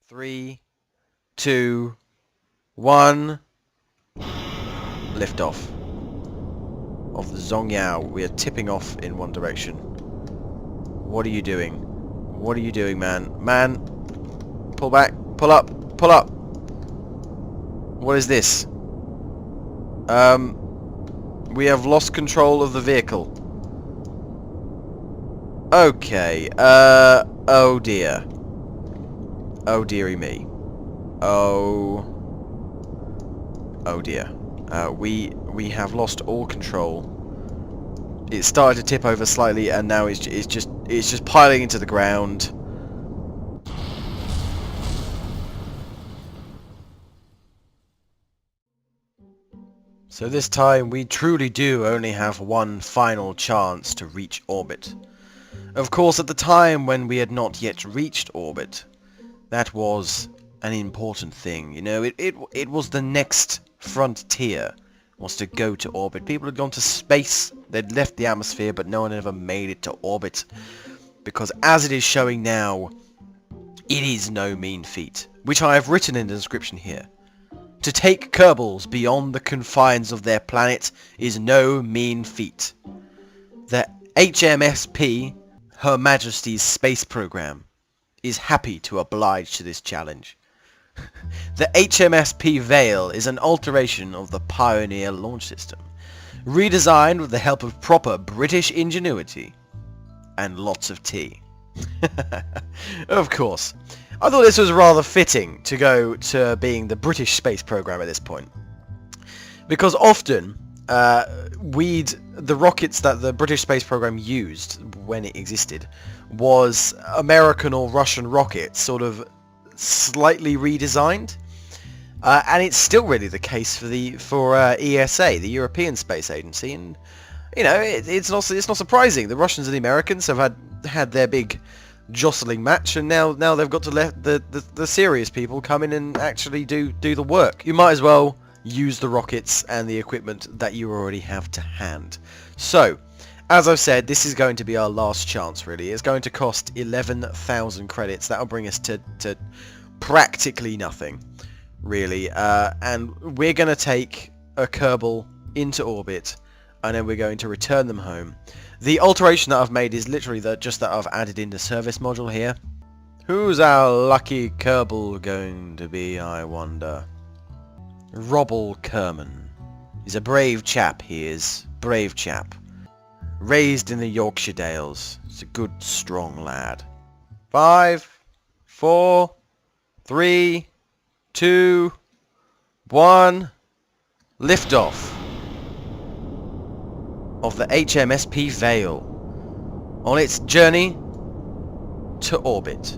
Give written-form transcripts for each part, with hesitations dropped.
3, 2, 1. Liftoff of the Zongyao. We are tipping off in one direction. What are you doing? What are you doing, man? Man! Pull back! Pull up! Pull up! What is this? We have lost control of the vehicle. Okay, oh dear. Oh dearie me. Oh dear. We have lost all control. It started to tip over slightly, and now it's just piling into the ground. So this time we truly do only have one final chance to reach orbit. Of course, at the time when we had not yet reached orbit, that was an important thing. You know, it was the next frontier, was to go to orbit. People had gone to space, they'd left the atmosphere, but no one had ever made it to orbit. Because as it is showing now, it is no mean feat, which I have written in the description here. To take Kerbals beyond the confines of their planet is no mean feat. The HMSP, Her Majesty's Space Program, is happy to oblige to this challenge. The HMSP Veil is an alteration of the Pioneer launch system, redesigned with the help of proper British ingenuity and lots of tea. Of course, I thought this was rather fitting to go to being the British space program at this point, because often the rockets that the British space program used when it existed was American or Russian rockets, sort of slightly redesigned, and it's still really the case for ESA, the European Space Agency. And you know, it's not surprising. The Russians and the Americans have had their big jostling match, and now they've got to let the serious people come in and actually do the work. You might as well use the rockets and the equipment that you already have to hand. So, as I've said, this is going to be our last chance, really. It's going to cost 11,000 credits. That'll bring us to practically nothing, really. And we're going to take a Kerbal into orbit, and then we're going to return them home. The alteration that I've made is literally just that I've added in the service module here. Who's our lucky Kerbal going to be, I wonder? Robbel Kerman. He's a brave chap, he is. Brave chap. Raised in the Yorkshire Dales. He's a good, strong lad. 5, 4, 3, 2, 1. Liftoff of the HMSP Veil on its journey to orbit.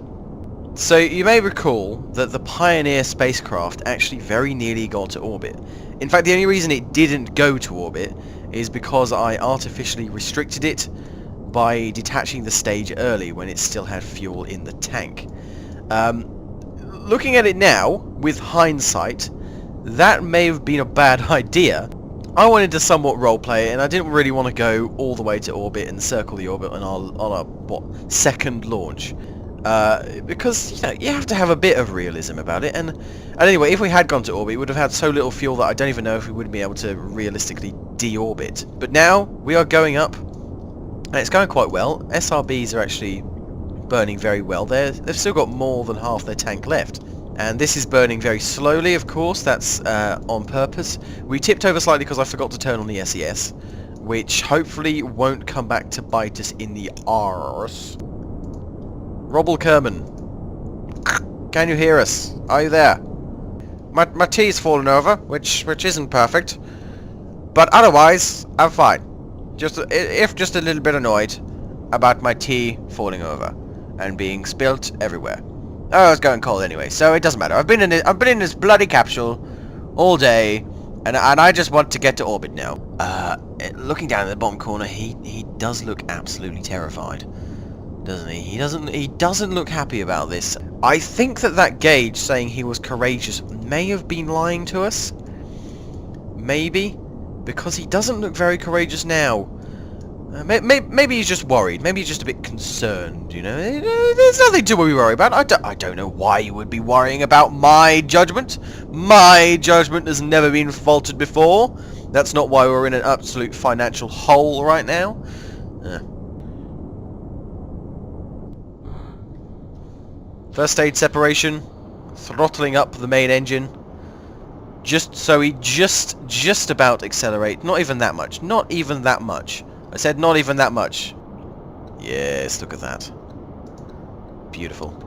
So you may recall that the Pioneer spacecraft actually very nearly got to orbit. In fact, the only reason it didn't go to orbit is because I artificially restricted it by detaching the stage early when it still had fuel in the tank. Looking at it now, with hindsight, that may have been a bad idea. I wanted to somewhat roleplay it, and I didn't really want to go all the way to orbit and circle the orbit on our second launch. Because, you know, you have to have a bit of realism about it, and anyway, if we had gone to orbit, we would have had so little fuel that I don't even know if we would be able to realistically deorbit. But now, we are going up, and it's going quite well. SRBs are actually burning very well. They've still got more than half their tank left. And this is burning very slowly, of course. That's on purpose. We tipped over slightly because I forgot to turn on the SES, which hopefully won't come back to bite us in the arse. Robbel Kerman, can you hear us? Are you there? My tea's fallen over, which isn't perfect, but otherwise I'm fine. Just a little bit annoyed about my tea falling over and being spilt everywhere. Oh, it's going cold anyway, so it doesn't matter. I've been in this bloody capsule all day, and I just want to get to orbit now. Looking down in the bottom corner, he does look absolutely terrified, doesn't he? He doesn't look happy about this. I think that gauge saying he was courageous may have been lying to us. Maybe, because he doesn't look very courageous now. Maybe he's just worried. Maybe he's just a bit concerned, you know? There's nothing to be worried about. I don't know why you would be worrying about my judgment. My judgment has never been faulted before. That's not why we're in an absolute financial hole right now. First stage separation. Throttling up the main engine. Just so he just about accelerate. Not even that much. Not even that much. I said not even that much. Yes, look at that. Beautiful.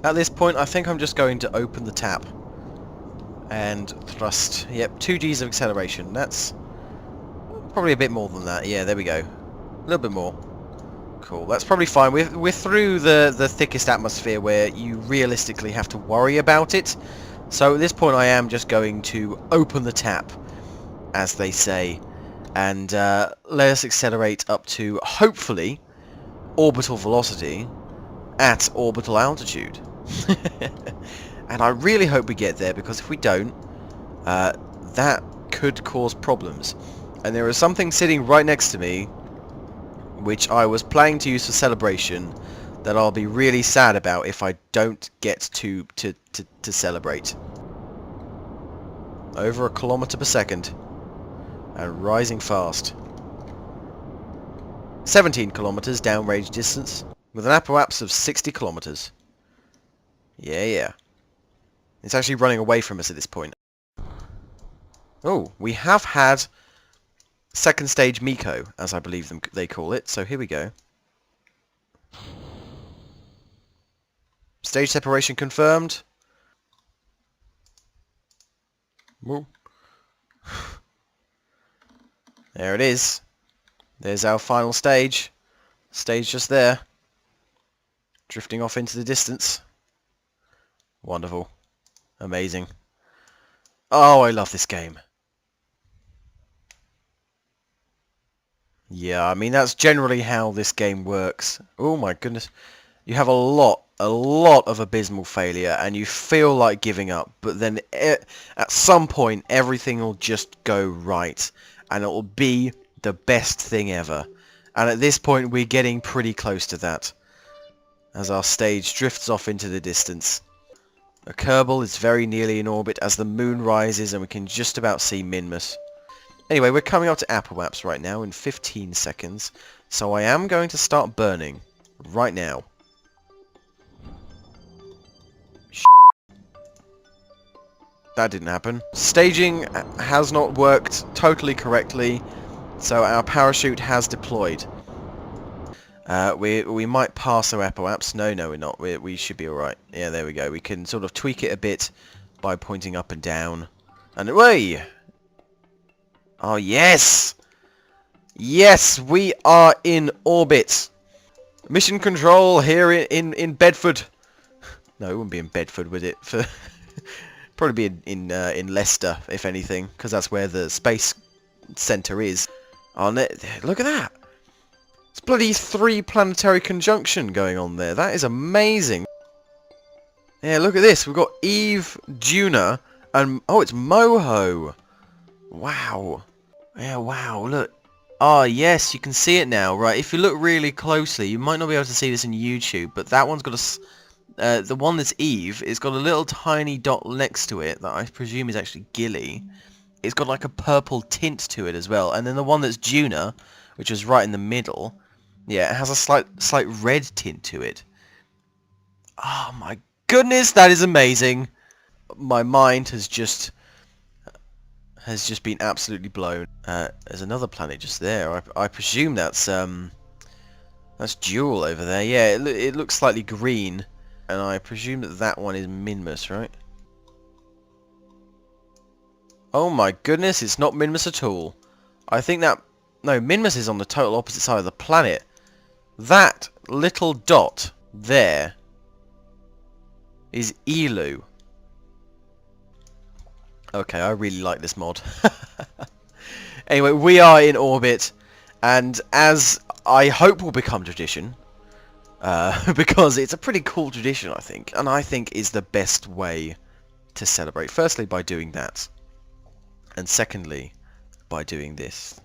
At this point, I think I'm just going to open the tap. And thrust. Yep, 2 Gs of acceleration. That's probably a bit more than that. Yeah, there we go. A little bit more. Cool, that's probably fine. We're through the thickest atmosphere where you realistically have to worry about it. So at this point I am just going to open the tap, as they say, and let us accelerate up to, hopefully, orbital velocity at orbital altitude. And I really hope we get there, because if we don't, that could cause problems. And there is something sitting right next to me which I was planning to use for celebration, that I'll be really sad about if I don't get to celebrate. Over a kilometre per second, and rising fast. 17 kilometres downrange distance, with an apoapse of 60 kilometres. Yeah. It's actually running away from us at this point. Oh, we have had second stage Miko, as I believe they call it, so here we go. Stage separation confirmed. Whoa. There it is. There's our final stage. Stage just there. Drifting off into the distance. Wonderful. Amazing. Oh, I love this game. Yeah, I mean, that's generally how this game works. Oh my goodness. You have a lot of abysmal failure, and you feel like giving up, but then at some point everything will just go right, and it will be the best thing ever. And at this point we're getting pretty close to that, as our stage drifts off into the distance. A Kerbal is very nearly in orbit as the moon rises, and we can just about see Minmus. Anyway, we're coming up to apoapse right now in 15 seconds, so I am going to start burning right now. That didn't happen. Staging has not worked totally correctly, so our parachute has deployed. We might pass our apoapse. No, we're not. We should be alright. Yeah, there we go. We can sort of tweak it a bit by pointing up and down. And away! Oh, yes! Yes, we are in orbit! Mission control here in Bedford. No, it wouldn't be in Bedford, would it? Probably be in Leicester, if anything, because that's where the space centre is. Oh, look at that! It's bloody 3 planetary conjunction going on there. That is amazing. Yeah, look at this. We've got Eve, Juna, and oh, it's Moho. Wow. Yeah, wow. Look. Oh, yes, you can see it now. Right, if you look really closely, you might not be able to see this in YouTube, but that one's got a... the one that's Eve, it's got a little tiny dot next to it that I presume is actually Gilly. It's got like a purple tint to it as well. And then the one that's Juna, which is right in the middle, yeah, it has a slight red tint to it. Oh my goodness, that is amazing. My mind has just been absolutely blown. There's another planet just there. I presume that's Jewel over there. Yeah, it looks slightly green. And I presume that one is Minmus, right? Oh my goodness, it's not Minmus at all. I think that... No, Minmus is on the total opposite side of the planet. That little dot there is Elu. Okay, I really like this mod. Anyway, we are in orbit, and as I hope will become tradition. Because it's a pretty cool tradition, I think. And I think is the best way to celebrate. Firstly, by doing that. And secondly, by doing this.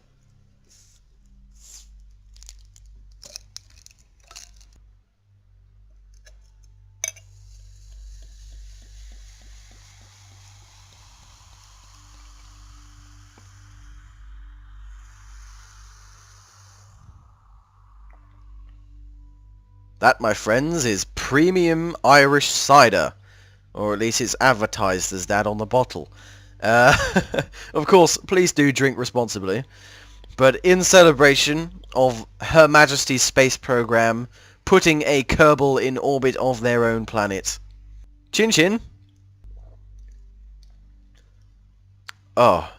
That, my friends, is premium Irish cider. Or at least it's advertised as that on the bottle. Of course, please do drink responsibly. But in celebration of Her Majesty's space program putting a Kerbal in orbit of their own planet. Chin chin. Oh.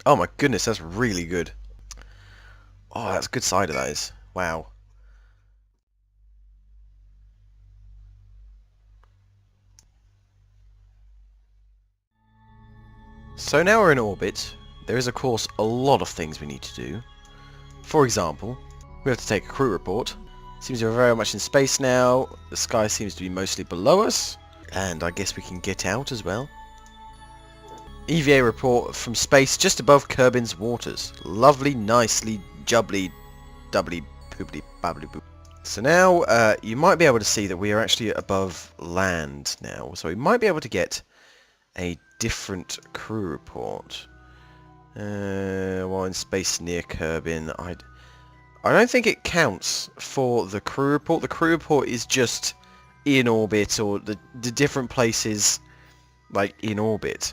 Oh my goodness, that's really good. Oh, that's good cider, that is. Wow. So now we're in orbit. There is, of course, a lot of things we need to do. For example, we have to take a crew report. Seems we're very much in space now. The sky seems to be mostly below us. And I guess we can get out as well. EVA report from space just above Kerbin's waters. Lovely, nicely, jubbly, doubly, poobly, babbly boop. So now you might be able to see that we are actually above land now. So we might be able to get a different crew report. While in space near Kerbin, I don't think it counts for the crew report. The crew report is just in orbit, or the different places like in orbit.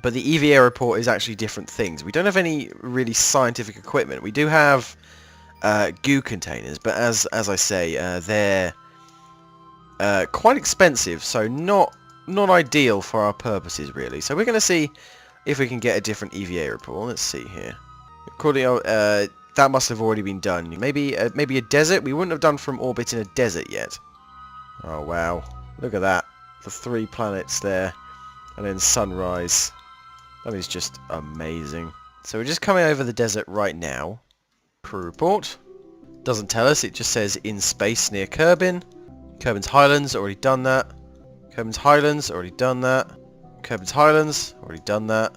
But the EVA report is actually different things. We don't have any really scientific equipment. We do have goo containers, but as I say, they're quite expensive, so not ideal for our purposes really. So we're going to see if we can get a different EVA report. Let's see here. According that must have already been done. Maybe a desert. We wouldn't have done from orbit in a desert yet. Oh wow, look at that. The 3 planets there, and then sunrise. That is just amazing. So we're just coming over the desert right now. Crew report. Doesn't tell us, it just says in space near Kerbin. Kerbin's Highlands, already done that. Kerbin's Highlands, already done that. Kerbin's Highlands, already done that.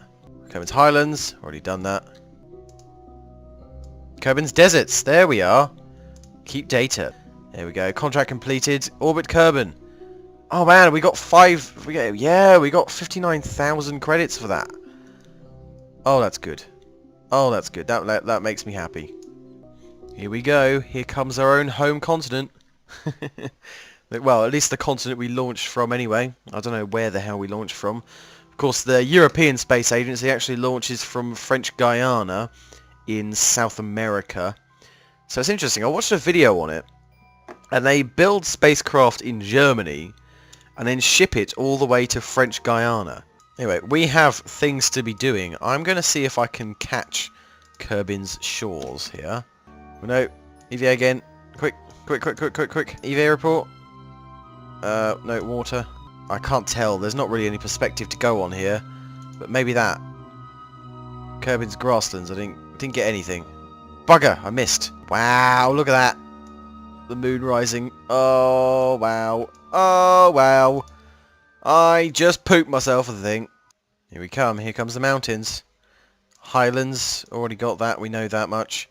Kerbin's Highlands, already done that. Kerbin's Deserts, there we are. Keep data. There we go, contract completed. Orbit Kerbin. Oh man, we got 59,000 credits for that. Oh, that's good. Oh, that's good. That makes me happy. Here we go. Here comes our own home continent. Well, at least the continent we launched from anyway. I don't know where the hell we launched from. Of course, the European Space Agency actually launches from French Guiana in South America. So it's interesting. I watched a video on it. And they build spacecraft in Germany and then ship it all the way to French Guiana. Anyway, we have things to be doing. I'm going to see if I can catch Kerbin's shores here. No, EVA again. Quick. EVA report. No, water. I can't tell. There's not really any perspective to go on here. But maybe that. Kerbin's grasslands. I didn't get anything. Bugger, I missed. Wow, look at that. The moon rising. Oh, wow. Oh, wow. I just pooped myself, I think. Here we come. Here comes the mountains. Highlands. Already got that. We know that much.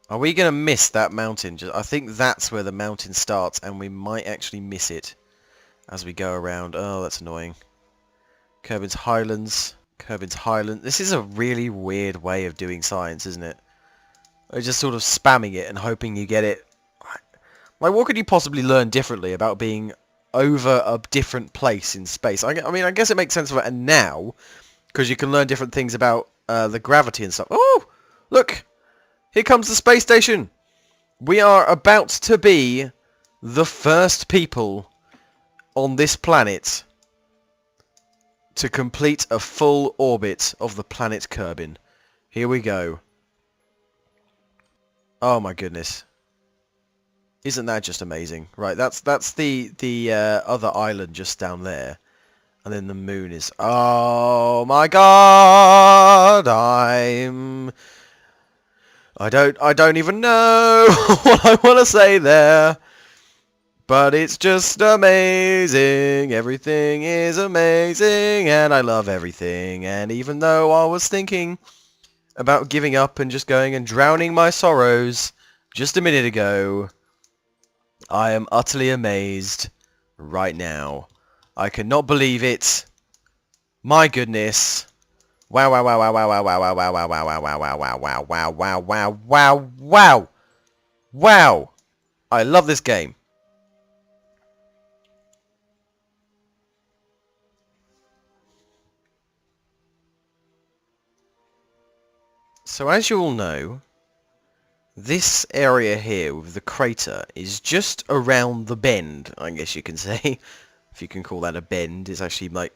Are we going to miss that mountain? I think that's where the mountain starts, and we might actually miss it as we go around. Oh, that's annoying. Kerbin's Highlands. Kerbin's Highlands. This is a really weird way of doing science, isn't it? Or just sort of spamming it and hoping you get it. Like, what could you possibly learn differently about being over a different place in space? I mean, I guess it makes sense for it now, because you can learn different things about the gravity and stuff. Oh, look! Here comes the space station! We are about to be the first people on this planet to complete a full orbit of the planet Kerbin. Here we go. Oh my goodness. Isn't that just amazing? Right, that's the other island just down there. And then the moon is... Oh my god! I don't even know what I want to say there. But it's just amazing. Everything is amazing, and I love everything. And even though I was thinking about giving up and just going and drowning my sorrows just a minute ago, I am utterly amazed right now. I cannot believe it. My goodness. Wow, wow, wow, wow, wow, wow, wow, wow, wow, wow, wow, wow, wow, wow, wow, wow, wow, wow, wow, wow. I love this game. So as you all know, this area here with the crater is just around the bend, I guess you can say. If you can call that a bend, it's actually like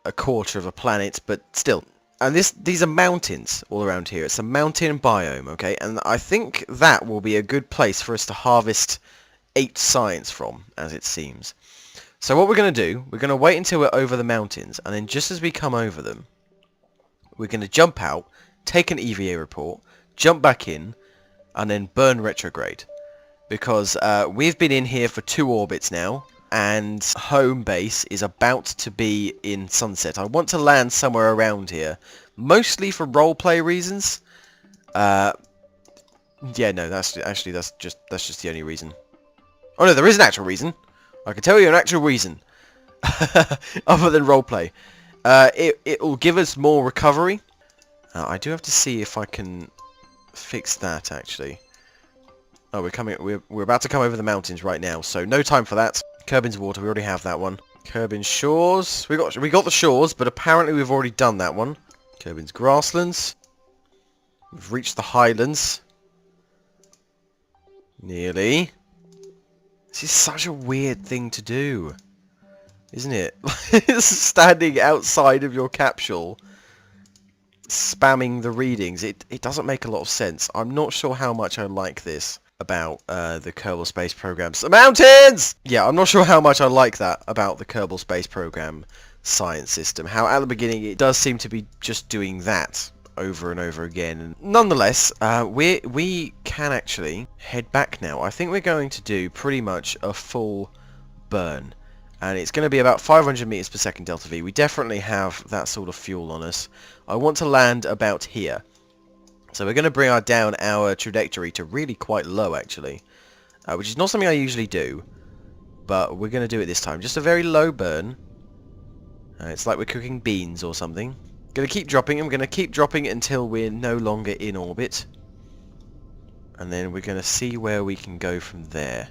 a quarter of a planet, but still. And these are mountains all around here. It's a mountain biome, okay? And I think that will be a good place for us to harvest 8 science from, as it seems. So what we're going to do, we're going to wait until we're over the mountains, and then just as we come over them, we're going to jump out, take an EVA report, jump back in, and then burn retrograde. Because we've been in here for 2 orbits now, and home base is about to be in Sunset. I want to land somewhere around here, mostly for roleplay reasons. Yeah, no, that's just the only reason. Oh no, there is an actual reason. I can tell you an actual reason, other than roleplay. It will give us more recovery. I do have to see if I can fix that actually. Oh, we're about to come over the mountains right now, so no time for that. Kerbin's water, we already have that one. Kerbin's shores, we got the shores, but apparently we've already done that one. Kerbin's grasslands. We've reached the highlands. Nearly. This is such a weird thing to do, isn't it? Standing outside of your capsule, spamming the readings. It doesn't make a lot of sense. I'm not sure how much I like this about the Kerbal Space programs. The mountains! Yeah, I'm not sure how much I like that about the Kerbal Space program science system. How at the beginning it does seem to be just doing that over and over again. And nonetheless, we can actually head back now. I think we're going to do pretty much a full burn. And it's going to be about 500 meters per second delta V. We definitely have that sort of fuel on us. I want to land about here. So we're going to bring down our trajectory to really quite low, actually. Which is not something I usually do. But we're going to do it this time. Just a very low burn. It's like we're cooking beans or something. Going to keep dropping. I'm going to keep dropping until we're no longer in orbit. And then we're going to see where we can go from there.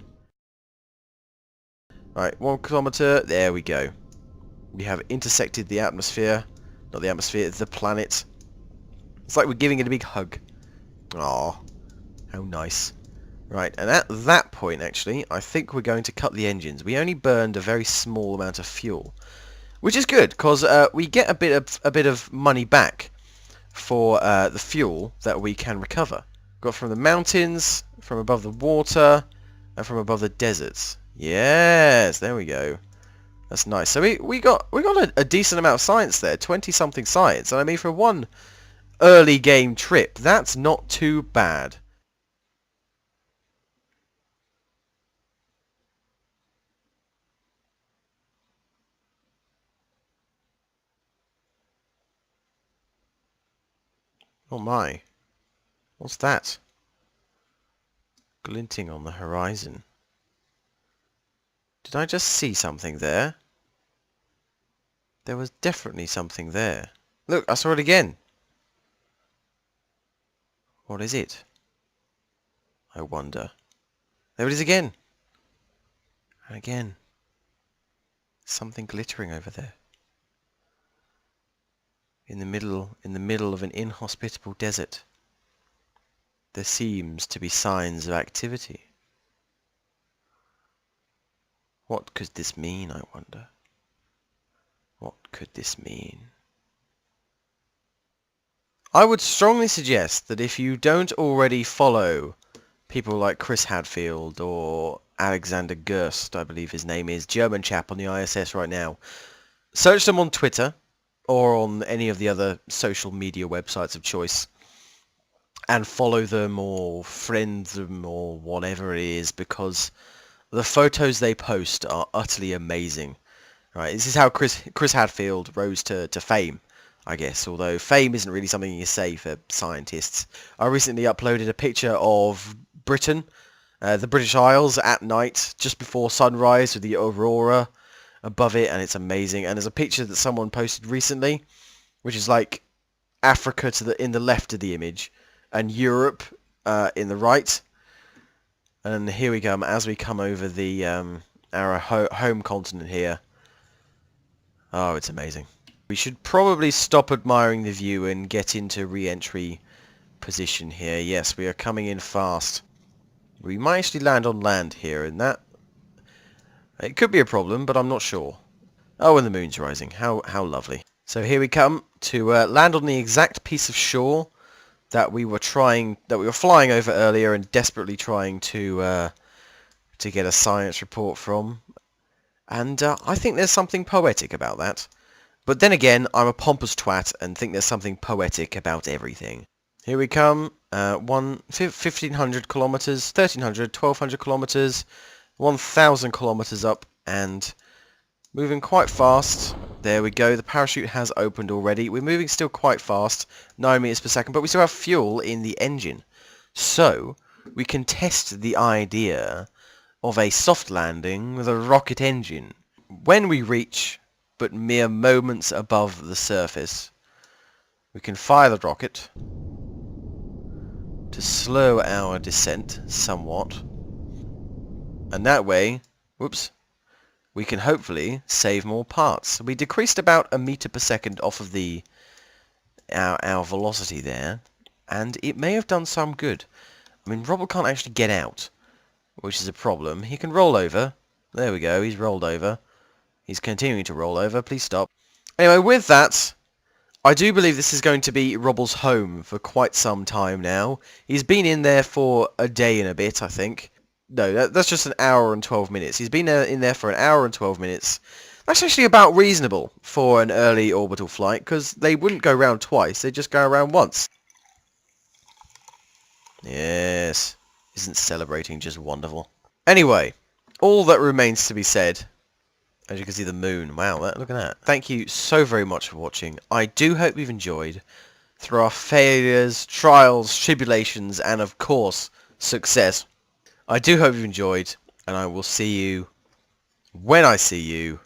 Right, 1 kilometer. There we go. We have intersected the atmosphere. Not the atmosphere, the planet. It's like we're giving it a big hug. Aw, how nice. Right, and at that point, actually, I think we're going to cut the engines. We only burned a very small amount of fuel, which is good because we get a bit of money back for the fuel that we can recover. Got from the mountains, from above the water, and from above the deserts. Yes, there we go. That's nice. So we got a decent amount of science there, 20-something science, and I mean for one early game trip, that's not too bad. Oh my. What's that? Glinting on the horizon. Did I just see something there? There was definitely something there. Look, I saw it again. What is it? I wonder. There it is again. And again. Something glittering over there. In the middle of an inhospitable desert. There seems to be signs of activity. What could this mean, I wonder? What could this mean? I would strongly suggest that if you don't already follow people like Chris Hadfield or Alexander Gerst, I believe his name is, German chap on the ISS right now, search them on Twitter or on any of the other social media websites of choice and follow them or friend them or whatever it is, because the photos they post are utterly amazing. Right, this is how Chris Hadfield rose to fame, I guess, although fame isn't really something you say for scientists. I recently uploaded a picture of Britain, the British Isles at night, just before sunrise with the aurora above it, and it's amazing. And there's a picture that someone posted recently, which is like Africa in the left of the image, and Europe in the right. And here we go, as we come over the our home continent here. Oh, it's amazing. We should probably stop admiring the view and get into re-entry position here. Yes, we are coming in fast. We might actually land on land here, and that... It could be a problem, but I'm not sure. Oh, and the moon's rising. How lovely. So here we come to land on the exact piece of shore that we were flying over earlier and desperately trying to get a science report from. And I think there's something poetic about that. But then again, I'm a pompous twat and think there's something poetic about everything. Here we come, 1,500 kilometers, 1,300, 1,200 kilometers, 1,000 kilometers up, and moving quite fast. There we go, the parachute has opened already. We're moving still quite fast, 9 meters per second, but we still have fuel in the engine. So, we can test the idea of a soft landing with a rocket engine. When we reach, but mere moments above the surface, we can fire the rocket to slow our descent somewhat, and that way, whoops, we can hopefully save more parts. We decreased about 1 meter per second off of our velocity there, and it may have done some good. I mean, Rob can't actually get out, which is a problem. He can roll over. There we go, he's rolled over. He's continuing to roll over. Please stop. Anyway, with that, I do believe this is going to be Robble's home for quite some time now. He's been in there for a day and a bit, I think. No, that's just an hour and 12 minutes. He's been in there for an hour and 12 minutes. That's actually about reasonable for an early orbital flight, because they wouldn't go round twice, they just go around once. Yes. Isn't celebrating just wonderful? Anyway, all that remains to be said, as you can see the moon, wow, look at that. Thank you so very much for watching. I do hope you've enjoyed, through our failures, trials, tribulations, and of course, success. I do hope you've enjoyed, and I will see you when I see you